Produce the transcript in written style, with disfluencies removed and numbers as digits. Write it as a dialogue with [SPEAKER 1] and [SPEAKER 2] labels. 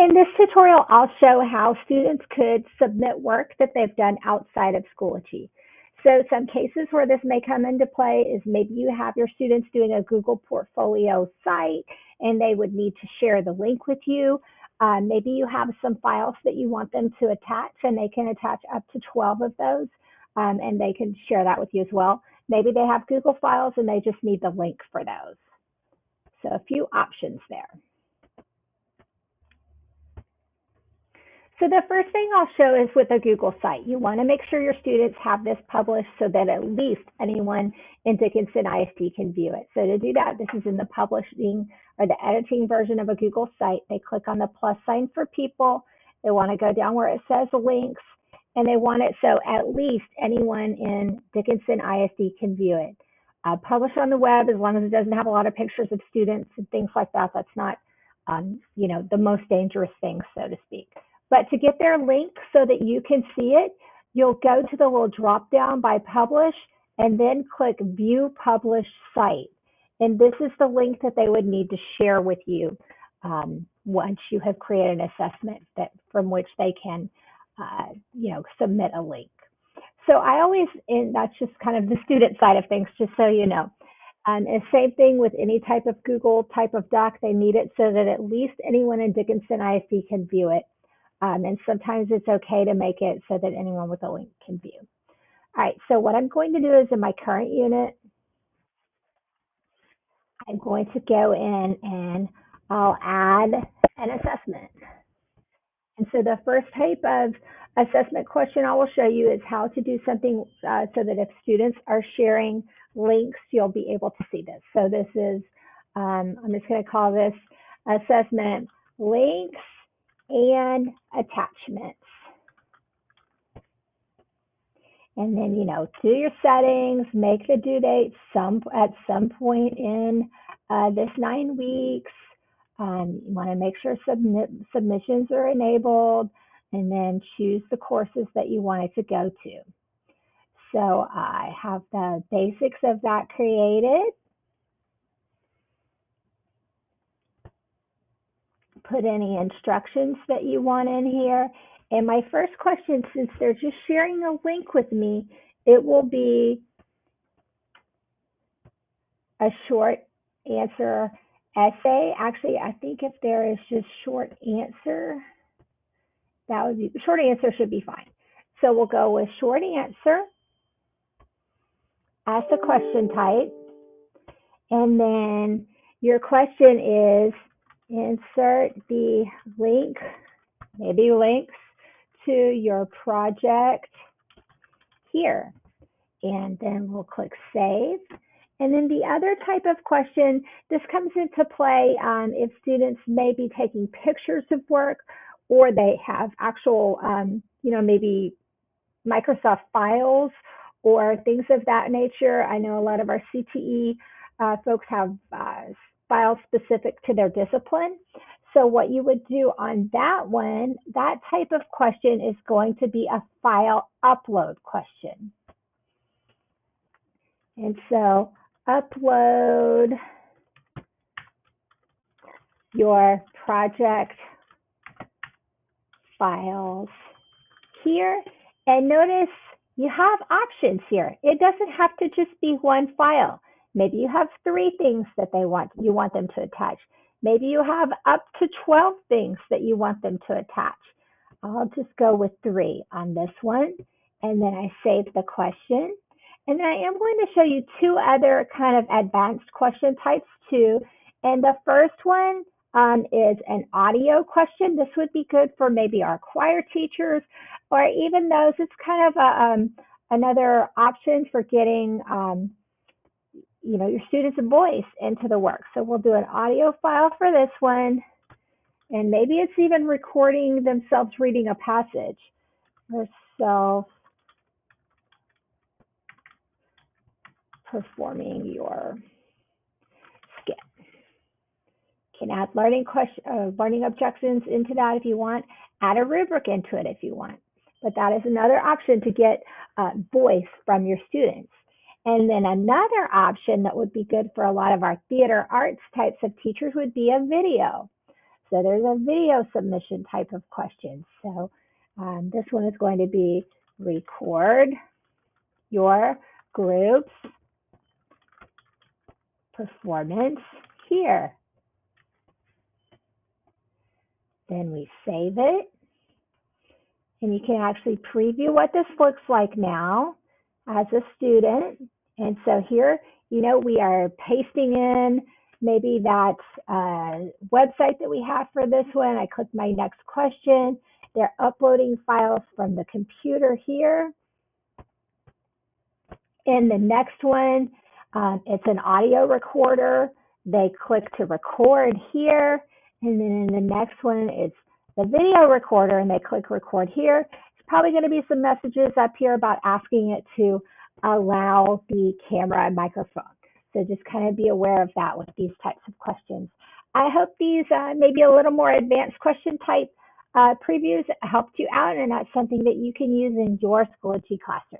[SPEAKER 1] in this tutorial, I'll show how students could submit work that they've done outside of Schoology. So some cases where this may come into play is maybe you have your students doing a Google Portfolio site and they would need to share the link with you. Maybe you have some files that you want them to attach and they can attach up to 12 of those and they can share that with you as well. Maybe they have Google files and they just need the link for those. So a few options there. So the first thing I'll show is with a Google site. You want to make sure your students have this published so that at least anyone in Dickinson ISD can view it. So to do that, this is in the publishing or the editing version of a Google site. They click on the plus sign for people. They want to go down where it says links, and they want it so at least anyone in Dickinson ISD can view it. Publish on the web, as long as it doesn't have a lot of pictures of students and things like that. That's not, the most dangerous thing, so to speak. But to get their link so that you can see it, you'll go to the little drop down by publish and then click view published site. And this is the link that they would need to share with you once you have created an assessment from which they can, submit a link. So I always, and that's just kind of the student side of things, just so you know. And same thing with any type of Google type of doc, they need it so that at least anyone in Dickinson ISD can view it. And sometimes it's okay to make it so that anyone with a link can view. All right, so what I'm going to do is in my current unit, I'm going to go in and I'll add an assessment. And so the first type of assessment question I will show you is how to do something so that if students are sharing links, you'll be able to see this. So this is, I'm just going to call this assessment links and attachments. And then, do your settings, make the due date at some point in this 9 weeks. You want to make sure submissions are enabled, and then choose the courses that you want it to go to. So I have the basics of that created. Put any instructions that you want in here. And my first question, since they're just sharing a link with me, it will be a short answer essay. Actually, I think if there is just short answer, that would be, short answer should be fine. So we'll go with short answer, ask the question type, and then your question is insert the link, maybe links to your project here. And then we'll click save. And then the other type of question, this comes into play if students may be taking pictures of work, or they have actual, maybe Microsoft files or things of that nature. I know a lot of our CTE folks have files specific to their discipline. So what you would do on that one, that type of question is going to be a file upload question. And so upload your project files here. And notice you have options here. It doesn't have to just be one file. Maybe you have 3 things that you want them to attach. Maybe you have up to 12 things that you want them to attach. I'll just go with 3 on this one. And then I save the question. And I am going to show you 2 other kind of advanced question types too. And the first one is an audio question. This would be good for maybe our choir teachers, or even those. It's kind of another option for getting your students' voice into the work. So we'll do an audio file for this one, and maybe it's even recording themselves reading a passage. Yourself performing your skit. Can add learning objections into that if you want. Add a rubric into it if you want. But that is another option to get voice from your students. And then another option that would be good for a lot of our theater arts types of teachers would be a video. So there's a video submission type of question. So this one is going to be record your group's performance here. Then we save it. And you can actually preview what this looks like now as a student. And so here, we are pasting in maybe that website that we have for this one. I click my next question. They're uploading files from the computer here. In the next one, it's an audio recorder. They click to record here. And then in the next one, it's the video recorder, and they click record here. It's probably going to be some messages up here about asking it to allow the camera and microphone. So just kind of be aware of that with these types of questions. I hope these maybe a little more advanced question type previews helped you out, and that's something that you can use in your Schoology classroom.